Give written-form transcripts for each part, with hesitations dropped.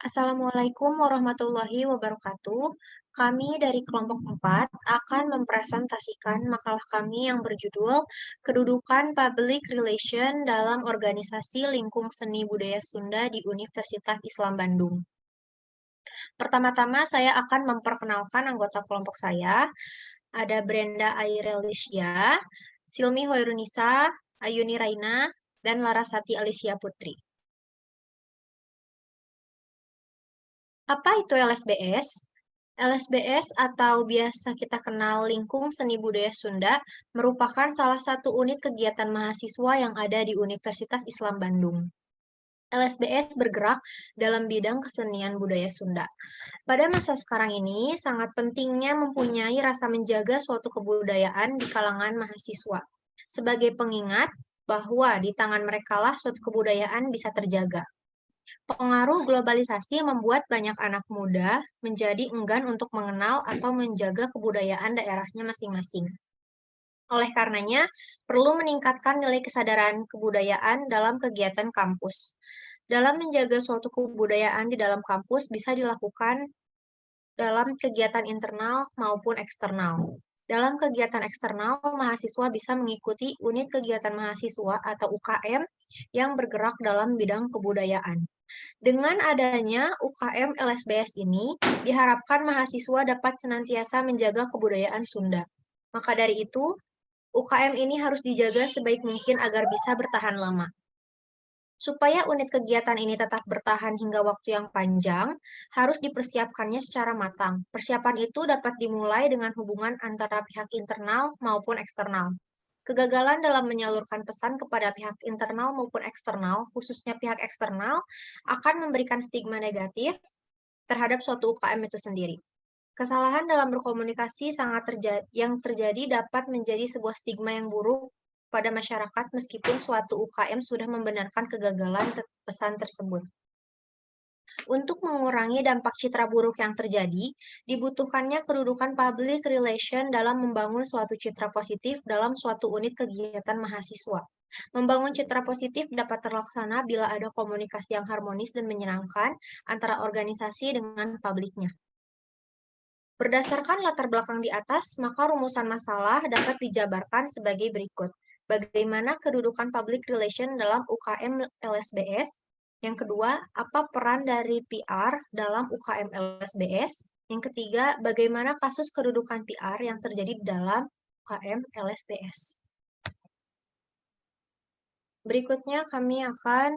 Assalamualaikum warahmatullahi wabarakatuh. Kami dari kelompok 4 akan mempresentasikan makalah kami yang berjudul Kedudukan Public Relation dalam Organisasi Lingkung Seni Budaya Sunda di Universitas Islam Bandung. Pertama-tama saya akan memperkenalkan anggota kelompok saya. Ada Brenda Airelisya, Silmi Hoirunisa, Ayuni Raina, dan Larasati Alicia Putri. Apa itu LSBS? LSBS atau biasa kita kenal Lingkung Seni Budaya Sunda merupakan salah satu unit kegiatan mahasiswa yang ada di Universitas Islam Bandung. LSBS bergerak dalam bidang kesenian budaya Sunda. Pada masa sekarang ini, sangat pentingnya mempunyai rasa menjaga suatu kebudayaan di kalangan mahasiswa. Sebagai pengingat bahwa di tangan merekalah suatu kebudayaan bisa terjaga. Pengaruh globalisasi membuat banyak anak muda menjadi enggan untuk mengenal atau menjaga kebudayaan daerahnya masing-masing. Oleh karenanya, perlu meningkatkan nilai kesadaran kebudayaan dalam kegiatan kampus. Dalam menjaga suatu kebudayaan di dalam kampus bisa dilakukan dalam kegiatan internal maupun eksternal. Dalam kegiatan eksternal, mahasiswa bisa mengikuti unit kegiatan mahasiswa atau UKM yang bergerak dalam bidang kebudayaan. Dengan adanya UKM LSBS ini, diharapkan mahasiswa dapat senantiasa menjaga kebudayaan Sunda. Maka dari itu, UKM ini harus dijaga sebaik mungkin agar bisa bertahan lama. Supaya unit kegiatan ini tetap bertahan hingga waktu yang panjang, harus dipersiapkannya secara matang. Persiapan itu dapat dimulai dengan hubungan antara pihak internal maupun eksternal. Kegagalan dalam menyalurkan pesan kepada pihak internal maupun eksternal, khususnya pihak eksternal, akan memberikan stigma negatif terhadap suatu UKM itu sendiri. Kesalahan dalam berkomunikasi yang terjadi dapat menjadi sebuah stigma yang buruk pada masyarakat meskipun suatu UKM sudah membenarkan kegagalan pesan tersebut. Untuk mengurangi dampak citra buruk yang terjadi, dibutuhkannya kedudukan public relation dalam membangun suatu citra positif dalam suatu unit kegiatan mahasiswa. Membangun citra positif dapat terlaksana bila ada komunikasi yang harmonis dan menyenangkan antara organisasi dengan publiknya. Berdasarkan latar belakang di atas, maka rumusan masalah dapat dijabarkan sebagai berikut. Bagaimana kedudukan public relation dalam UKM LSBS? Yang kedua, apa peran dari PR dalam UKM LSBS? Yang ketiga, bagaimana kasus kedudukan PR yang terjadi dalam UKM LSBS? Berikutnya kami akan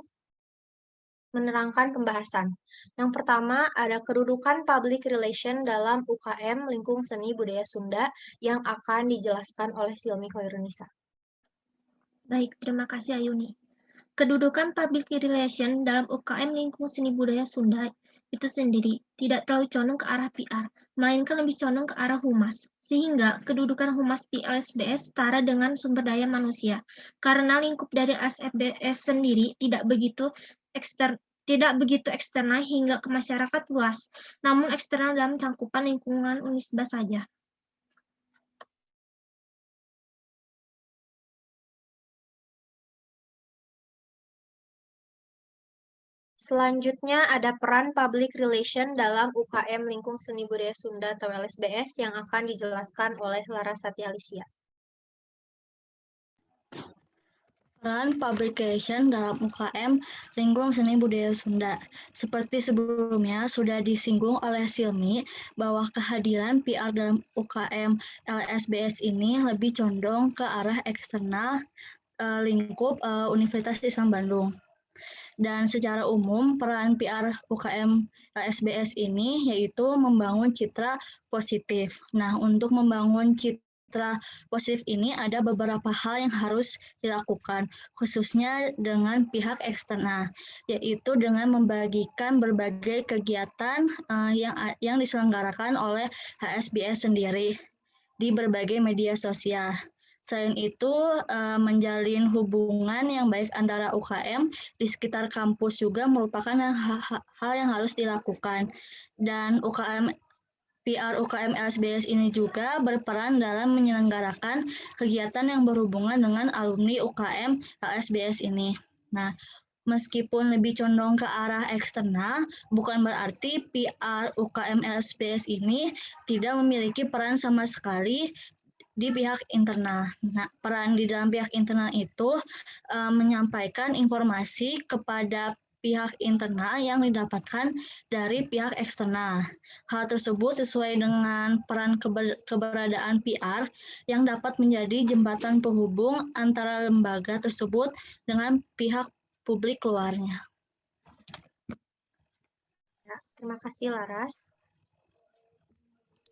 menerangkan pembahasan. Yang pertama, ada kedudukan public relation dalam UKM Lingkung Seni Budaya Sunda yang akan dijelaskan oleh Silmi Khairunisa. Baik, terima kasih Ayuni. Kedudukan public relation dalam UKM Lingkung Seni Budaya Sunda itu sendiri tidak terlalu condong ke arah PR, melainkan lebih condong ke arah humas, sehingga kedudukan humas di LSBS setara dengan sumber daya manusia, karena lingkup dari LSBS sendiri tidak begitu eksternal hingga ke masyarakat luas, namun eksternal dalam cangkupan lingkungan Unisba saja. Selanjutnya ada peran public relation dalam UKM Lingkung Seni Budaya Sunda atau LSBS yang akan dijelaskan oleh Larasati Alicia. Peran public relation dalam UKM Lingkung Seni Budaya Sunda. Seperti sebelumnya sudah disinggung oleh Silmi bahwa kehadiran PR dalam UKM LSBS ini lebih condong ke arah eksternal lingkup Universitas Islam Bandung. Dan secara umum peran PR UKM LSBS ini yaitu membangun citra positif. Nah, untuk membangun citra positif ini ada beberapa hal yang harus dilakukan, khususnya dengan pihak eksternal, yaitu dengan membagikan berbagai kegiatan yang diselenggarakan oleh HSBS sendiri di berbagai media sosial. Selain itu, menjalin hubungan yang baik antara UKM di sekitar kampus juga merupakan hal yang harus dilakukan. Dan PR UKM LSBS ini juga berperan dalam menyelenggarakan kegiatan yang berhubungan dengan alumni UKM LSBS ini. Nah, Meskipun lebih condong ke arah eksternal, bukan berarti PR UKM LSBS ini tidak memiliki peran sama sekali di pihak internal. Nah, peran di dalam pihak internal itu menyampaikan informasi kepada pihak internal yang didapatkan dari pihak eksternal. Hal tersebut sesuai dengan peran keberadaan PR yang dapat menjadi jembatan penghubung antara lembaga tersebut dengan pihak publik luarnya. Ya, terima kasih Laras.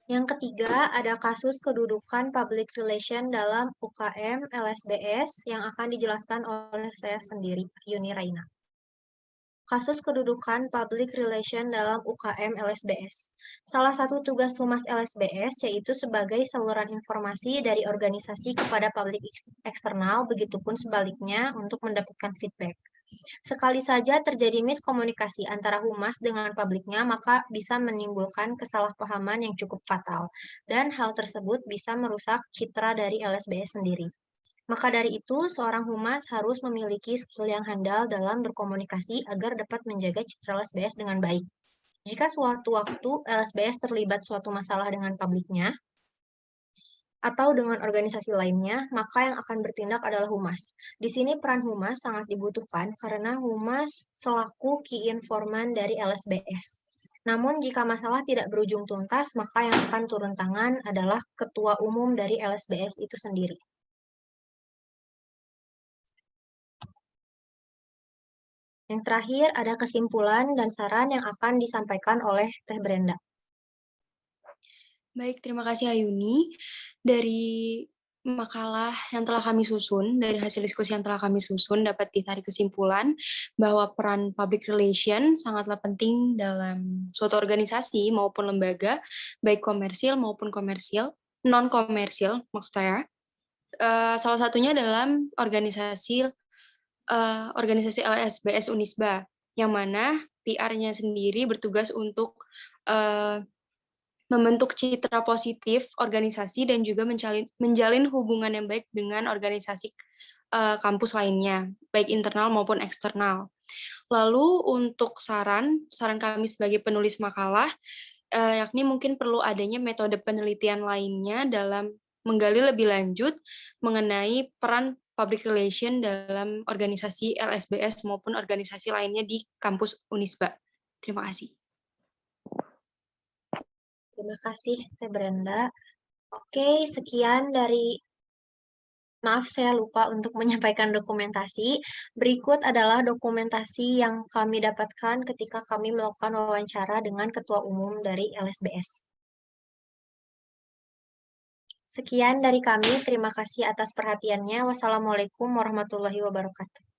Yang ketiga, ada kasus kedudukan public relation dalam UKM LSBS yang akan dijelaskan oleh saya sendiri, Yuni Raina. Kasus kedudukan public relation dalam UKM LSBS. Salah satu tugas Humas LSBS yaitu sebagai saluran informasi dari organisasi kepada publik eksternal, begitupun sebaliknya untuk mendapatkan feedback. Sekali saja terjadi miskomunikasi antara Humas dengan publiknya, maka bisa menimbulkan kesalahpahaman yang cukup fatal, dan hal tersebut bisa merusak citra dari LSBS sendiri. Maka dari itu, seorang humas harus memiliki skill yang handal dalam berkomunikasi agar dapat menjaga citra LSBS dengan baik. Jika suatu waktu LSBS terlibat suatu masalah dengan publiknya atau dengan organisasi lainnya, maka yang akan bertindak adalah humas. Di sini peran humas sangat dibutuhkan karena humas selaku key informan dari LSBS. Namun jika masalah tidak berujung tuntas, maka yang akan turun tangan adalah ketua umum dari LSBS itu sendiri. Yang terakhir, ada kesimpulan dan saran yang akan disampaikan oleh Teh Brenda. Baik, terima kasih Ayuni. Dari makalah yang telah kami susun, dari hasil diskusi yang telah kami susun, dapat ditarik kesimpulan bahwa peran public relation sangatlah penting dalam suatu organisasi maupun lembaga, baik komersil maupun non-komersil maksud saya. Salah satunya dalam organisasi LSBS Unisba, yang mana PR-nya sendiri bertugas untuk membentuk citra positif organisasi dan juga menjalin hubungan yang baik dengan organisasi kampus lainnya, baik internal maupun eksternal. Lalu untuk saran kami sebagai penulis makalah, yakni mungkin perlu adanya metode penelitian lainnya dalam menggali lebih lanjut mengenai peran public relation dalam organisasi LSBS maupun organisasi lainnya di kampus Unisba. Terima kasih. Terima kasih, Teh Brenda. Oke, sekian dari... Maaf, saya lupa untuk menyampaikan dokumentasi. Berikut adalah dokumentasi yang kami dapatkan ketika kami melakukan wawancara dengan Ketua Umum dari LSBS. Sekian dari kami, terima kasih atas perhatiannya. Wassalamualaikum warahmatullahi wabarakatuh.